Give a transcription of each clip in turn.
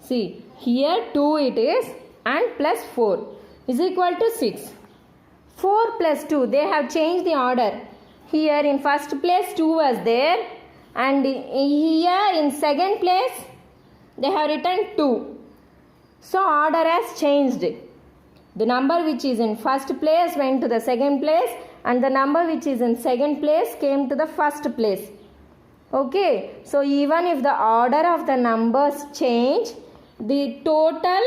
See, here 2 it is and plus 4 is equal to 6. 4 plus 2, they have changed the order. Here in first place 2 was there, and here in second place they have written 2. So order has changed. The number which is in first place went to the second place, and the number which is in second place came to the first place. Okay, so even if the order of the numbers change, the total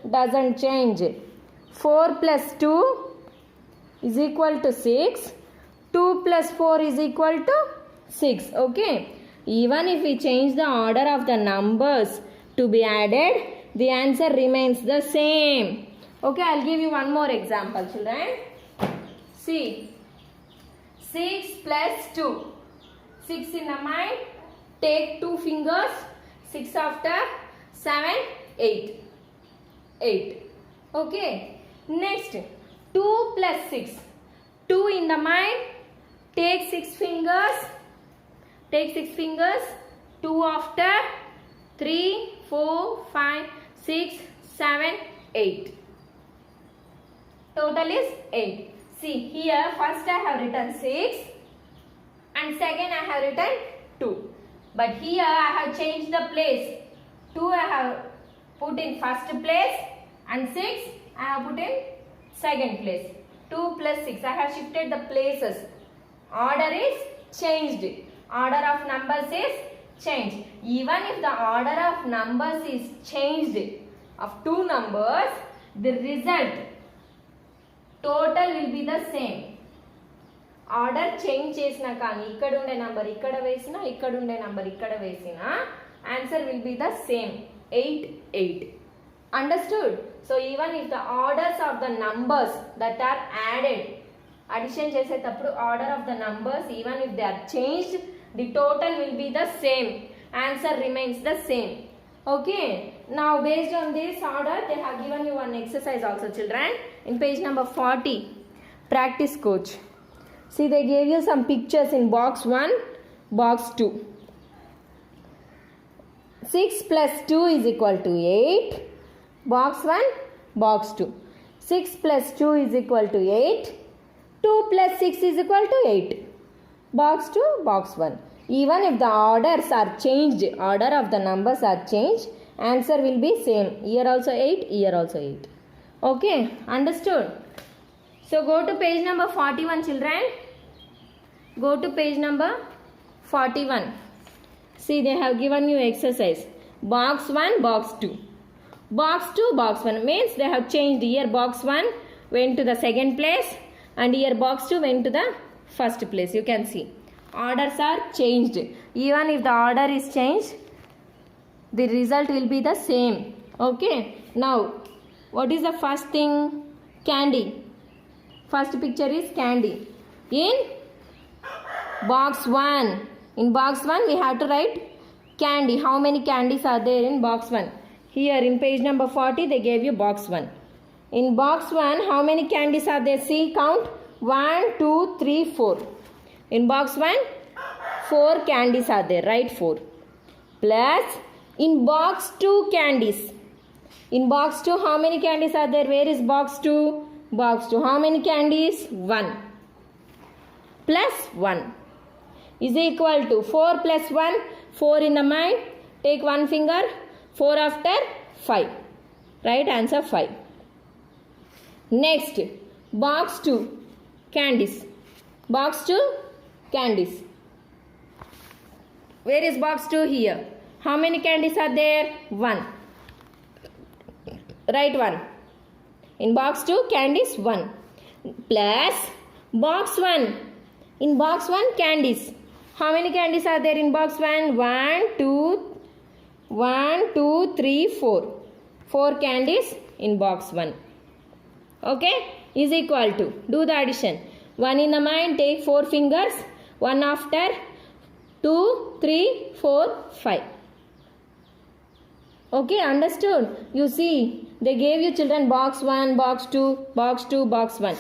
doesn't change. 4 plus 2 is equal to 6. 2 plus 4 is equal to 6. Okay, even if we change the order of the numbers to be added, the answer remains the same. Okay, I'll give you one more example, children. See, 6 plus 2. 6 in the mind, take 2 fingers. 6 after 7, 8. 8. Okay, next 2 plus 6. 2 in the mind, take 6 fingers. Take 6 fingers. 2 after 3, 4, 5, 6, 7, 8. Total is 8. See, here first I have written 6 and second I have written 2. But here I have changed the place. 2 I have put in first place and 6 I have put in second place. 2 plus 6, I have shifted the places. Order is changed. Order of numbers is changed. Even if the order of numbers is changed of 2 numbers, the result total will be the same. Order change chesina kaani ikkada unde number ikkada vesina, ikkada unde number ikkada vesina, answer will be the same. 8, 8. Understood? So even if the orders of the numbers that are added, addition చేసేటప్పుడు order of the numbers, even if they are changed, the total will be the same. Answer remains the same. Okay, now based on this order, they have given you one exercise also, children, in page number 40. Practice coach. See, they gave you some pictures in box 1, box 2. 6 plus 2 is equal to 8. Box 1, box 2. 6 plus 2 is equal to 8. 2 plus 6 is equal to 8. Box 2, box 1. Even if the orders are changed, order of the numbers are changed, answer will be same. Here also 8, here also 8. Okay, understood? So go to page number 41, children. Go to page number 41. See, they have given you exercise. Box 1, box 2. Box 2, box 1 means they have changed. Here box 1 went to the second place and here box 2 went to the first place. You can see. Orders are changed. Even if the order is changed, the result will be the same. Okay. Now, what is the first thing? Candy. First picture is candy. In box 1. In box 1, we have to write candy. How many candies are there in box 1? Here in page number 40, they gave you box 1. In box 1, how many candies are there? See, count. 1, 2, 3, 4. In box 1, 4 candies are there. Write 4. Plus, in box 2, candies. In box 2, how many candies are there? Where is box 2? Box 2. How many candies? 1. Plus 1 is equal to 4 plus 1. 4 in the mind. Take one finger. 4 after 5. Right answer 5. Next, box 2, candies. Box 2, candies. Where is box 2? Here. How many candies are there? 1. Write 1. In box 2, candies 1. Plus box 1. In box 1, candies. How many candies are there in box 1? 1, 2, 3, 4. 4 candies in box 1. Okay? Is equal to. Do the addition. 1 in the mind, take 4 fingers. 1 after 2, 3, 4, 5. Okay, understood? You see, they gave you children box 1, box 2, box 2, box 1.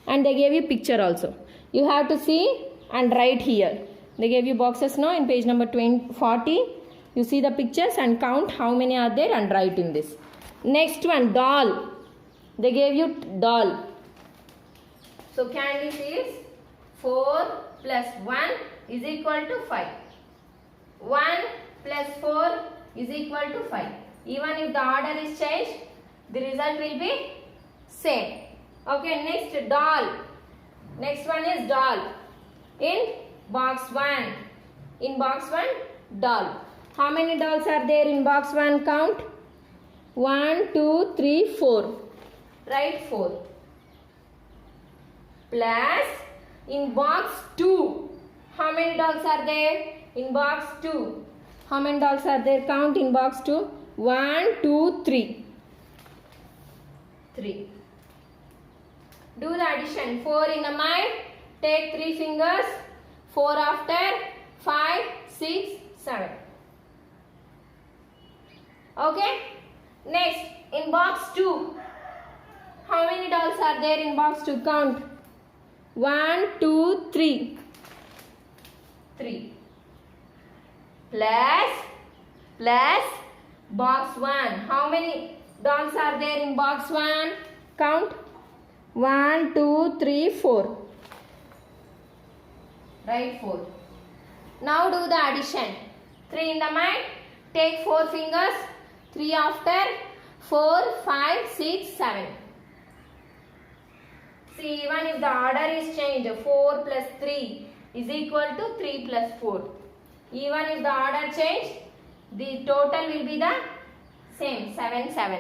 And they gave you picture also. You have to see and write here. They gave you boxes now in page number 40. You see the pictures and count how many are there and write in this. Next one, doll. They gave you doll. So Candice is 4 plus 1 is equal to 5. 1 plus 4 is equal to 5. Even if the order is changed, the result will be same. Okay, next doll. Next one is doll. In box 1. In box 1, doll. How many dolls are there in box 1? Count. 1, 2, 3, 4. Write 4. Plus in box 2. How many dolls are there? In box 2. How many dolls are there? Count in box 2. 1, 2, 3. 3. Do the addition. 4 in the mind. Take 3 fingers. 4 after. 5, 6, 7. Okay. Next, in box 2. How many dolls are there in box 2? Count. 1, 2, 3. 3. Plus box 1. How many dolls are there in box 1? Count. 1, 2, 3, 4. Write 4. Now do the addition. 3 in the mind. Take 4 fingers. 3 after. 4, 5, 6, 7. See, even if the order is changed, 4 plus 3 is equal to 3 plus 4. Even if the order changed, the total will be the same, 7, 7.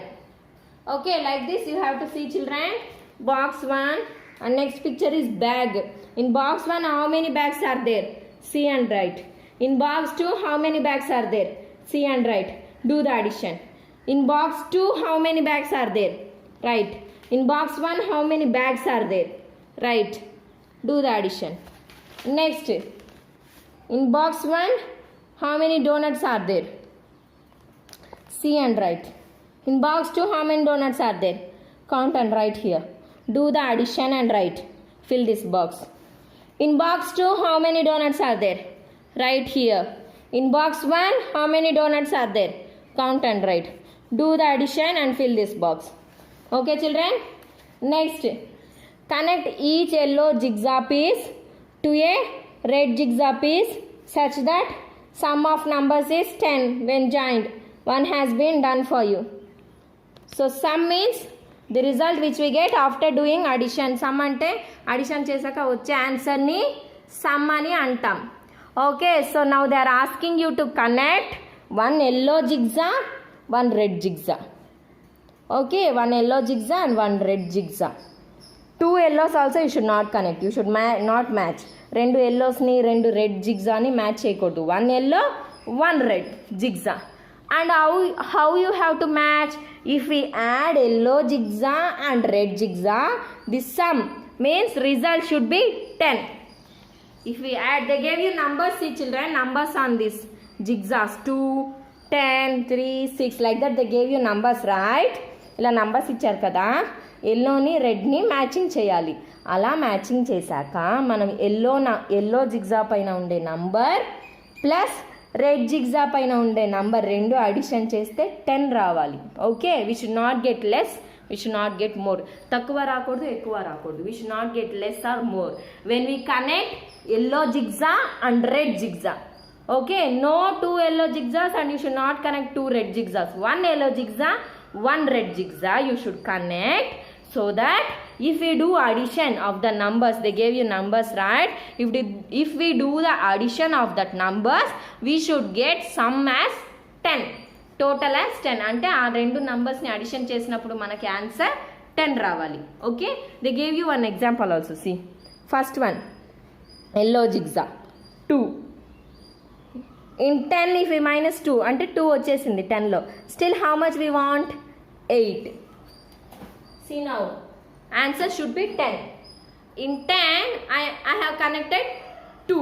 Okay, like this you have to see, children. Box 1 and next picture is bag. In box 1, how many bags are there? See and write. In box 2, how many bags are there? See and write. Do the addition. In box 2, how many bags are there? Write. In box 1, how many bags are there? Write. Do the addition. Next, in box 1, how many donuts are there? See and write. In box 2, how many donuts are there? Count and write here. Do the addition and write. Fill this box. In box 2, how many donuts are there? Write here. In box 1, how many donuts are there? Count and write. Do the addition and fill this box. Okay, children? Next, connect each yellow jigsaw piece to a red jigsaw piece such that sum of numbers is 10 when joined. One has been done for you. So, sum means the result which we get after doing addition. Sum ante addition chesaka vache answer ni sum ani antam. Okay, so now they are asking you to connect one yellow jigsaw, one red jigsaw. Okay, one yellow jigsaw and one red jigsaw. Two yellows also you should not connect. You should not match. Rendu yellows ni rendu red jigsaw ni match cheyakodu. One yellow, one red jigsaw. And how you have to match? If we add yellow jigsaw and red jigsaw, the sum means result should be 10. If we add, they gave you numbers, see children, numbers on this jigsaws 2, 10, 3, 6 like that they gave you numbers, right? ఇలా numbers ఇచ్చారు కదా, ఎల్లోని రెడ్ని matching చేయాలి. అలా matching చేశాక మనం yellow జిగ్జా పైన ఉండే number plus red జిగ్జా పైన ఉండే నంబర్ రెండు అడిషన్ చేస్తే 10 రావాలి. Okay, we should not get less, we should not get more. తక్కువ రాకూడదు, ఎక్కువ రాకూడదు. We should not get less or more when we connect yellow zigzag and red zigzag. Okay, no 2 yellow zigzags and you should not connect 2 red zigzags. One yellow zigzag, one red zigzag you should connect, so that if we do addition of the numbers, they gave you numbers, right? If we do the addition of that numbers, we should get sum as 10, total as 10. అంటే ఆ రెండు numbers ని addition చేసినప్పుడు మనకి answer 10 రావాలి. Okay, they gave you one example also. See, first one, yellow zigzag 2. In 10 if we minus 2 అంటే 2 వచ్చేసింది 10లో. Still how much we want? 8. See now, answer should be 10. In 10 I have connected 2.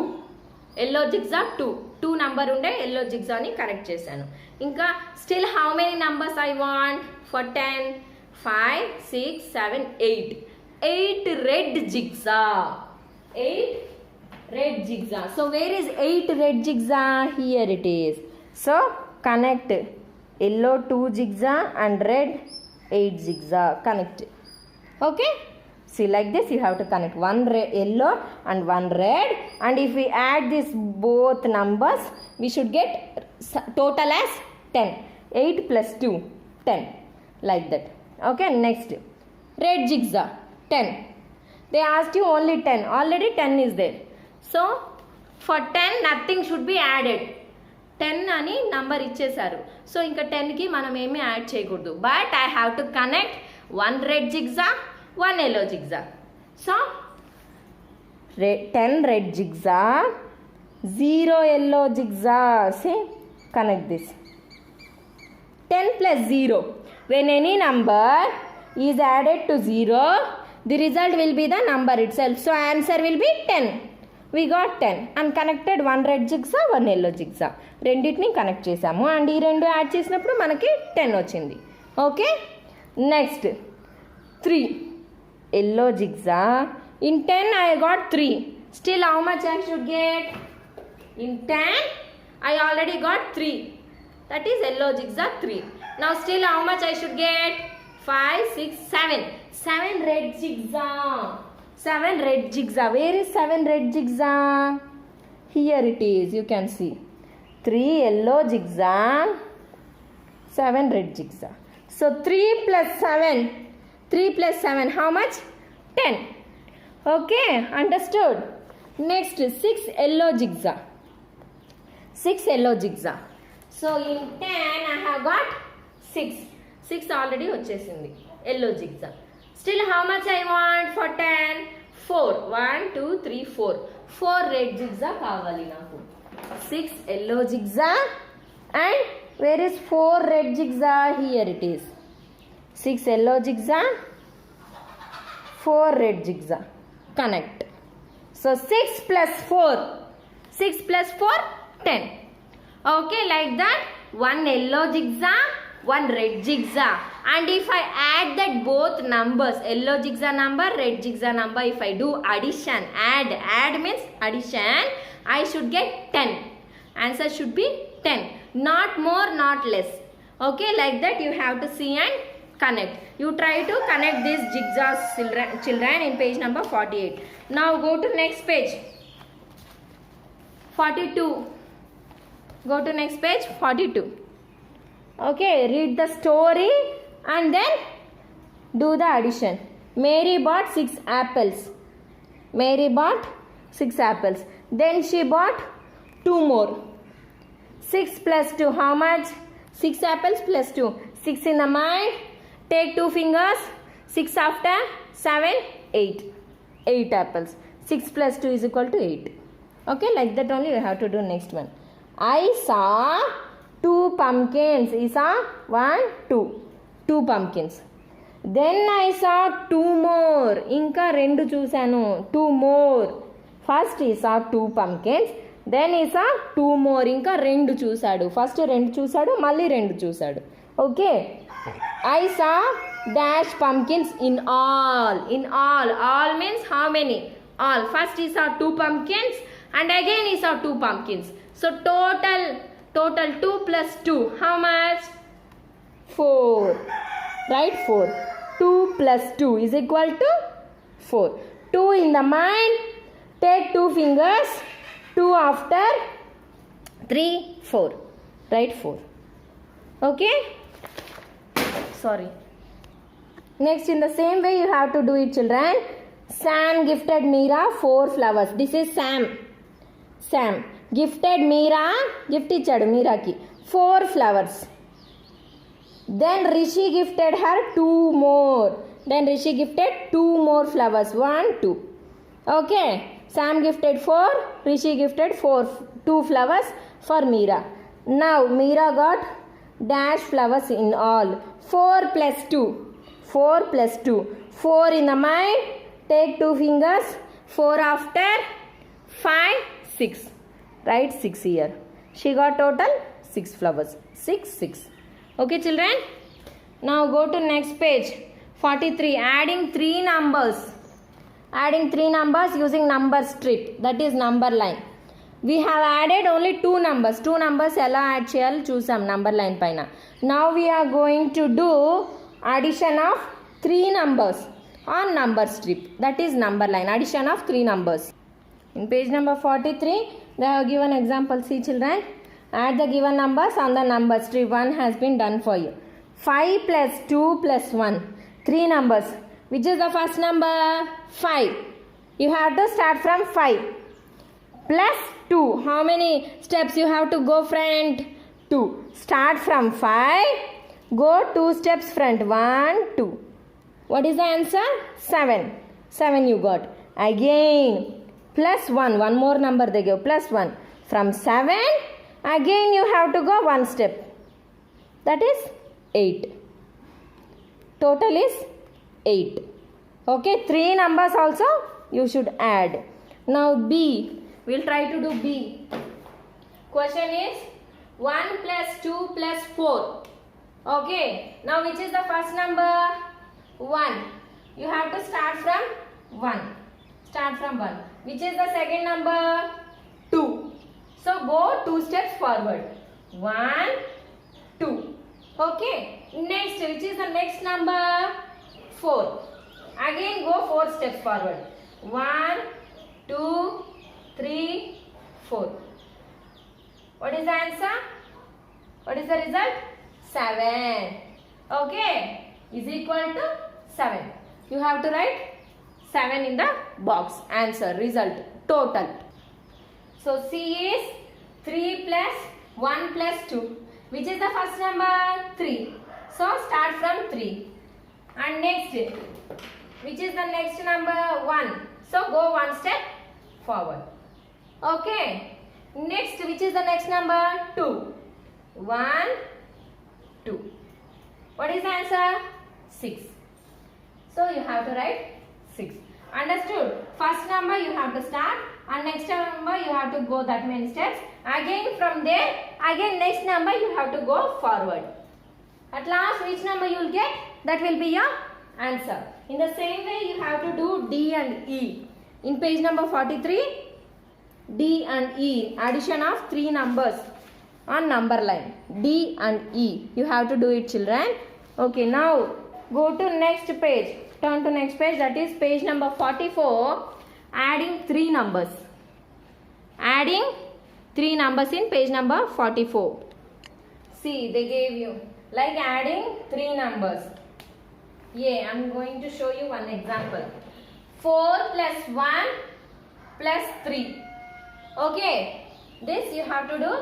Yellow zigzag 2 number ఉండే yellow zigzag ని connect చేశాను. ఇంకా still how many numbers I want for 10? 5, 6, 7, 8. 8 red zigzag. 8 red zigzag. So where is 8 red zigzag? Here it is. So connect yellow 2 zigzag and red 8 zigzag. Connect. Okay. See, like this you have to connect one yellow and one red, and if we add this both numbers we should get total as 10. 8 plus 2 10, like that. Okay, next red zigzag 10. They asked you only 10, already 10 is there. So for 10 nothing should be added. 10 అని number ఇచ్చేసారు. So ఇంకా 10కి మనం ఏమీ add చేయకూడదు. But I have to connect one red zigzag, one yellow zigzag. So 10 red zigzag, 0 yellow zigzag. See, connect this. 10 plus 0. When any number is added to 0, the result will be the number itself. So answer will be 10. We got 10 and connected one red zigzag, one yellow zigzag. రెండింటిని connect చేసాము and ఈ రెండు add చేసినప్పుడు మనకి 10 వచ్చింది. Okay, next 3 yellow zigzag. In 10 I got 3. Still how much I should get? In 10 I already got 3. That is yellow zigzag 3. Now still how much I should get? 5, 6, 7. 7 red zigzag. 7 red zigzag. Where is 7 red zigzag? Here it is. You can see. 3 yellow zigzag. 7 red zigzag. So 3 plus 7. 3 plus 7, how much? 10. Okay, understood. Next, 6 yellow zigzag. 6 yellow zigzag. So in 10 I have got 6. 6 already వచ్చేసింది yellow zigzag. Still how much I want for 10? 4. 1, 2, 3, 4. 4 red zigzag కావాలి నాకు. 6 yellow zigzag and where is 4 red zigzag? Here it is. 6 yellow zigzag, 4 red zigzag. Connect. So 6 plus 4. 6 plus 4, 10. Okay, like that. 1 yellow zigzag, 1 red zigzag. And if I add that both numbers, yellow zigzag number, red zigzag number, if I do addition, add means addition, I should get 10. Answer should be 10. Not more, not less. Okay, like that you have to see and connect. You try to connect these zigzags, children, in page number 48. Now go to next page 42. Go to next page 42. Okay, read the story and then do the addition. Mary bought 6 apples. Mary bought 6 apples. Then she bought 2 more. 6 plus 2, how much? 6 apples plus 2. 6 in the mind. Take 2 fingers. 6 after 7, 8. 8 apples. 6 plus 2 is equal to 8. Okay, like that only you have to do next one. I saw 2 pumpkins. I saw 1, 2. 2 pumpkins. Then I saw 2 more. Inka rendu chusanu. 2 more. First he saw 2 pumpkins. Then he saw 2 more. Inka rendu chusadu. First rendu chusadu. Malli rendu chusadu. Okay. I saw dash pumpkins in all. In all. All means how many? All. First he saw 2 pumpkins and again he saw 2 pumpkins. So total 2 plus 2. How much? 4. Right? 4. 2 plus 2 is equal to 4. 2 in the mind. Take 2 fingers. 2 after 3, 4. Right? 4. Okay? Sorry. Next, in the same way you have to do it, children. Sam gifted Meera 4 flowers. This is Sam. Sam gifted Meera, gift ichadu Meera ki 4 flowers. Then Rishi gifted her 2 more. Then Rishi gifted 2 more flowers. 1, 2. Okay. Sam gifted 4. Rishi gifted 2 flowers for Meera. Now Meera got dash flowers in all. 4 plus 2. 4 plus 2. 4 in the mind. Take 2 fingers. 4 after 5, 6. Write 6 here. She got total 6 flowers. 6, 6. Okay, children. Now go to next page 43. Adding 3 numbers. Adding 3 numbers using number strip. That is number line. we have added only two numbers ఎలా add చేయాలో చూసాం number line పైన. Now we are going to do addition of three numbers on number strip, that is number line, addition of three numbers. In page number 43 they have given example. See children, add the given numbers on the number strip. One has been done for you. 5 plus 2 plus 1, three numbers. Which is the first number? 5. You have to start from 5 plus 2. How many steps you have to go friend? 2. Start from 5, go 2 steps front. 1 2. What is the answer? 7. 7 you got. Again plus 1, one more number they give, plus 1. From 7 again you have to go 1 step, that is 8. Total is 8. Okay, 3 numbers also you should add. Now B, we'll try to do B. Question is 1 plus 2 plus 4. Okay, now which is the first number? 1. You have to start from 1. Start from 1. Which is the second number? 2. So go 2 steps forward. 1 2. Okay, next, which is the next number? 4. Again go 4 steps forward. 1 2 3 4. What is the answer? What is the result? 7. Okay, is equal to 7. You have to write 7 in the box. Answer, result, total. So C is 3 plus 1 plus 2. Which is the first number? 3. So start from 3. And next, which is the next number? 1. So go 1 step forward. Okay. Next, which is the next number? 2. 1 2. What is the answer? 6. So you have to write 6. Understood? First number you have to start, and next number you have to go that many steps. Again from there, again next number you have to go forward. At last which number you will get? That will be your answer. In the same way you have to do D and E. In page number 43, D and E, addition of three numbers on number line. D and E. You have to do it children. Okay, now go to next page. Turn to next page, that is page number 44. Adding three numbers. Adding three numbers in page number 44. See, they gave you like adding three numbers. Yeah, I am going to show you one example. 4 plus 1 plus 3. Okay, this you have to do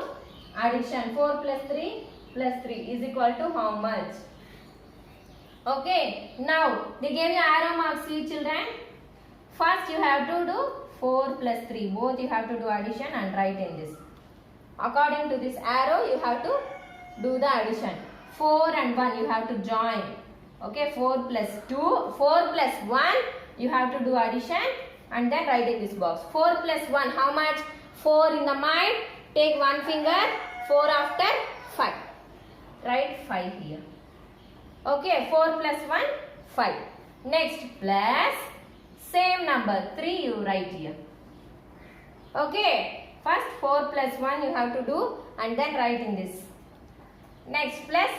addition. 4 plus 3 plus 3 is equal to how much? Okay, now they gave you arrow marks. See children, first you have to do 4 plus 3. Both you have to do addition and write in this. According to this arrow you have to do the addition. 4 and 1 you have to join. Okay, 4 plus 2, 4 plus 1 you have to do addition and then write in this box. 4 plus 1 how much? 4 in the mind, take one finger, 4 after 5. Write 5 here. Okay, 4 plus 1 5. Next plus same number 3 you write here. Okay, first 4 plus 1 you have to do and then write in this. Next plus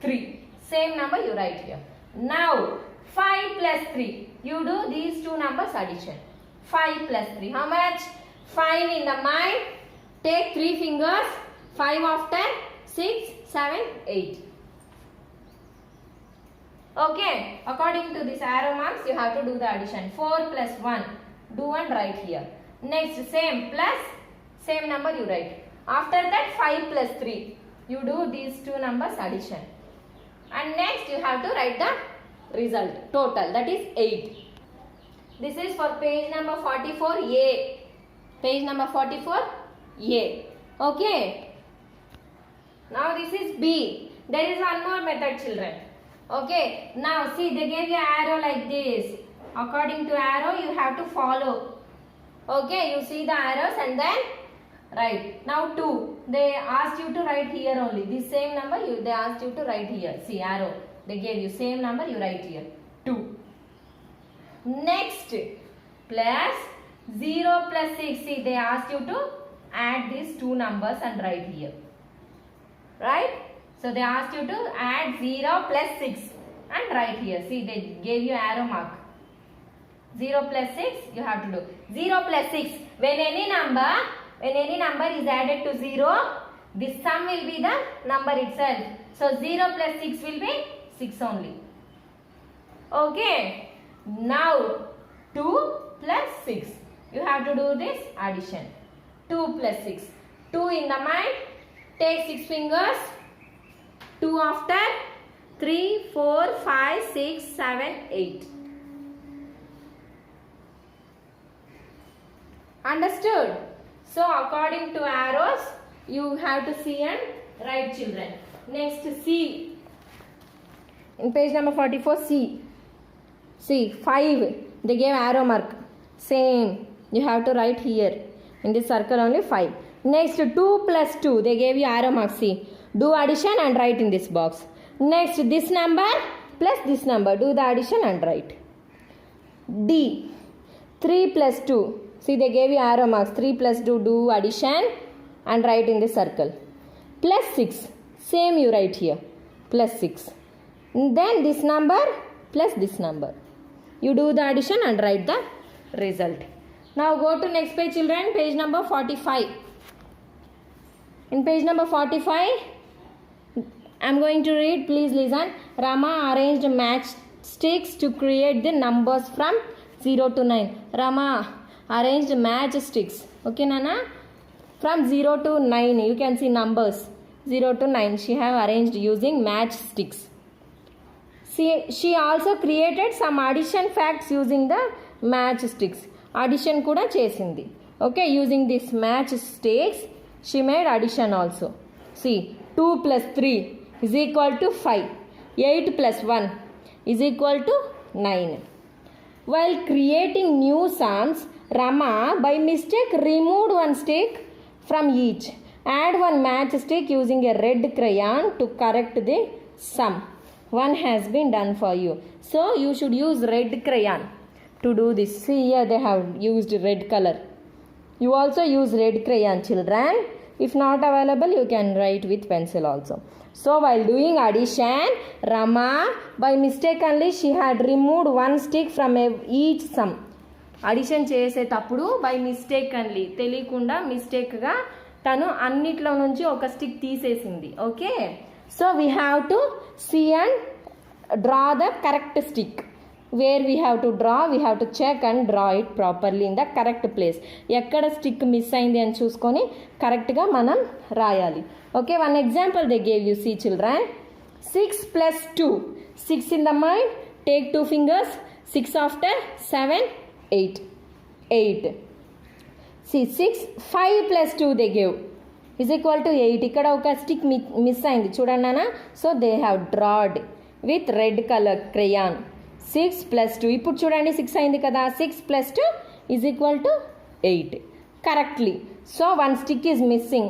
3, same number you write here. Now 5 plus 3, you do these two numbers addition. 5 plus 3 how much? 5 in the mind, take 3 fingers, 5 after 6 7 8. Okay, according to this arrow marks you have to do the addition. 4 plus 1, do and write here. Next same plus same number you write. After that 5 plus 3, you do these two numbers addition. And next you have to write the result, total, that is 8. This is for page number 44A. Page number 44A. Okay. Now this is B. There is one more method children. Okay, now see they gave you arrow like this. According to arrow you have to follow. Okay, you see the arrows and then write. Now 2, they asked you to write here only. This same number they asked you to write here. See arrow, they gave you same number you write here. 2. Next plus 0 plus 6. See they asked you to add these two numbers and write here. Right? So they asked you to add 0 plus 6 and write here. See, they gave you arrow mark. 0 plus 6 you have to do. 0 plus 6. When any number is added to 0, this sum will be the number itself. So 0 plus 6 will be 6 only. Okay. Now 2 plus 6. You have to do this addition. 2 plus 6. 2 in the mind. Take 6 fingers. 2 after. 3, 4, 5, 6, 7, 8. Understood? So according to arrows, you have to see and write, children. Next, C. In page number 44, C. See, 5. They gave arrow mark. Same. You have to write here. In this circle only 5. Next, 2 plus 2. They gave you arrow mark. See. Do addition and write in this box. Next, this number plus this number. Do the addition and write. D. 3 plus 2. See, they gave you arrow marks. 3 plus 2. Do addition and write in this circle. Plus 6. Same you write here. Plus 6. Then this number plus this number. You do the addition and write the result. Now go to next page, children. Page number 45. In page number 45, I am going to read. Please listen. Rama arranged matchsticks to create the numbers from 0 to 9. Rama arranged matchsticks. Okay, Nana? From 0 to 9, you can see numbers. 0 to 9. She have arranged using matchsticks. She also created some addition facts using the matchsticks. Addition kuda chesindi. Okay, using this matchsticks, she made addition also. See, 2 plus 3 is equal to 5. 8 plus 1 is equal to 9. While creating new sums, Rama by mistake removed one stick from each. Add one matchstick using a red crayon to correct the sum. One has been done for you. So you should use red crayon to do this. See here they have used red color. You also use red crayon, children. If not available, you can write with pencil also. So while doing addition, Rama by mistake only she had removed one stick from each sum. Addition చేసేటప్పుడు by mistake only తెలియకుండా mistake గా తను అన్నిట్లో నుంచి ఒక stick తీసేసింది. Okay, so we have to see and draw the correct stick. Where we have to draw, we have to check and draw it properly in the correct place. ఎక్కడ stick miss అయింది అని చూసుకొని కరెక్ట్గా మనం రాయాలి. Okay, one example they gave you. See children, 6 plus 2. 6 in the mind, take 2 fingers. 6 after, 7, 8. 8. See, 6, 5 plus 2 they gave is equal to 8. ఇక్కడ ఒక stick miss అయింది చూడండి నాన్న. So they have drawed with red colour crayon. 6 plus 2. ఇప్పుడు చూడండి 6 అయింది కదా. 6 plus 2 is equal to 8. Correctly. So one stick is missing.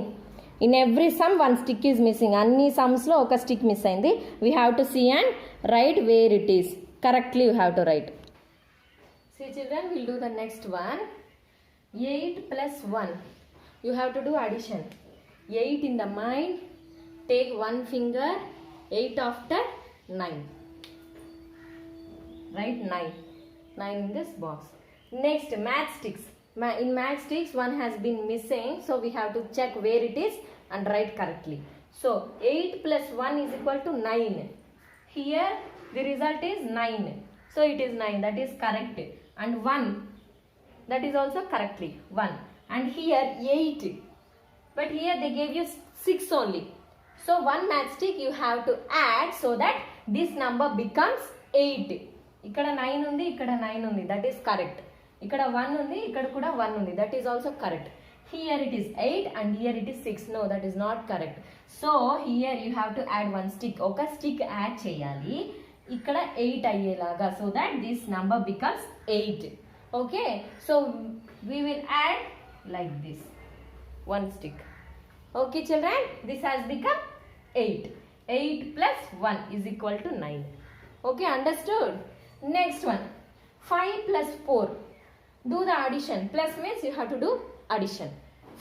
In every sum one stick is missing. అన్ని సమ్స్లో ఒక స్టిక్ మిస్ అయింది. We have to see and write where it is. Correctly you have to write. See children, we'll do the next one. 8 plus 1. You have to do addition. 8 in the mind. Take one finger. 8 after 9. Write 9. 9 in this box. Next, matchsticks. In matchsticks, one has been missing. So we have to check where it is and write correctly. So 8 plus 1 is equal to 9. Here the result is 9. So it is 9. That is correct. And 1. That is also correctly 1. And here 8. But here they gave you 6 only. So one matchstick you have to add so that this number becomes 8. ఇక్కడ 9 ఉంది, ఇక్కడ 9 ఉంది. That is correct. ఇక్కడ 1 ఉంది, ఇక్కడ కూడా 1 ఉంది. That is also correct. Here it is 8 and here it is 6. No, that is not correct. So here you have to add one stick. ఒక స్టిక్ యాడ్ చేయాలి ఇక్కడ 8 అయ్యేలాగా. So that this number becomes 8. Okay, so we will add like this one stick. Okay children, this has become 8. 8 plus 1 is equal to 9. Okay, understood? Next one, 5 plus 4. Do the addition. Plus means you have to do addition.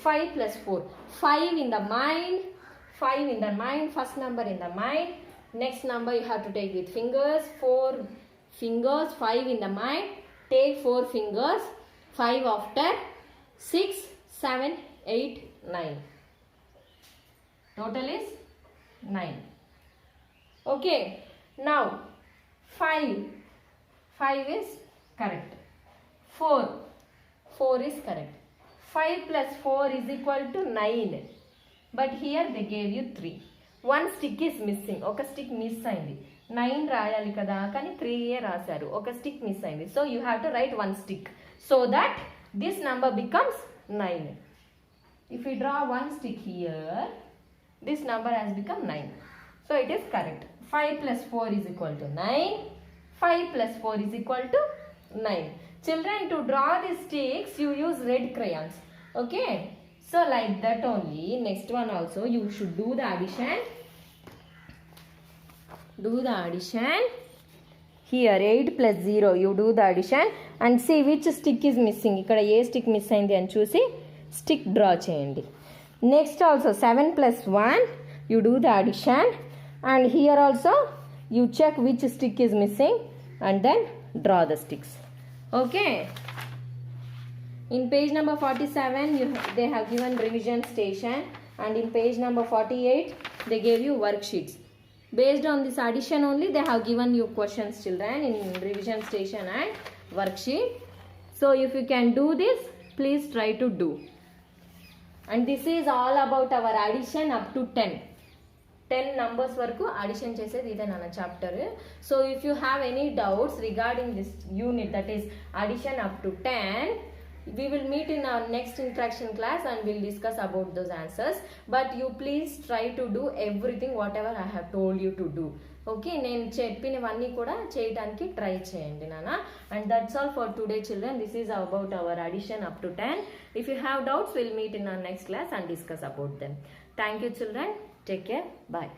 5 plus 4. 5 in the mind. 5 in the mind. First number in the mind. Next number you have to take with fingers. 4 fingers. 5 in the mind. Take 4 fingers. 5 after. 6, 7, 8, 9. Total is 9. Okay. Now 5. 5 is correct. 4. 4 is correct. 5 plus 4 is equal to 9. But here they gave you 3. One stick is missing. Oka stick miss ayindi. 9 rayali kada kani 3 ye rasaru. Oka stick miss ayindi. So you have to write one stick so that this number becomes 9. If we draw one stick here, this number has become 9. So it is correct. 5 plus 4 is equal to 9. 5 plus 4 is equal to 9. Children, to draw these sticks, you use red crayons. Okay. So like that only. Next one also, you should do the addition. Do the addition. Here 8 plus 0. You do the addition and see which stick is missing. Ikkada A stick miss అయింది అని చూసి stick draw చేయండి. Next also 7 plus 1. You do the addition and here also you check which stick is missing and then draw the sticks. Okay. In page number 47 they have given revision station and in page number 48 they gave you worksheets. Based on this addition only they have given you questions, children, in revision station and worksheet. So if you can do this, please try to do. And this is all about our addition up to 10. 10 numbers వరకు addition చేసేది ఇదే నాన్న chapter. So if you have any doubts regarding this unit, that is addition up to 10, we will meet in our next interaction class and we'll discuss about those answers. But you please try to do everything whatever I have told you to do. Okay, నేను చెప్పినవన్నీ కూడా చేయడానికి try చేయండి నాన్న. And that's all for today, children. This is about our addition up to 10. If you have doubts, we'll meet in our next class and discuss about them. Thank you, children. Take care. Bye.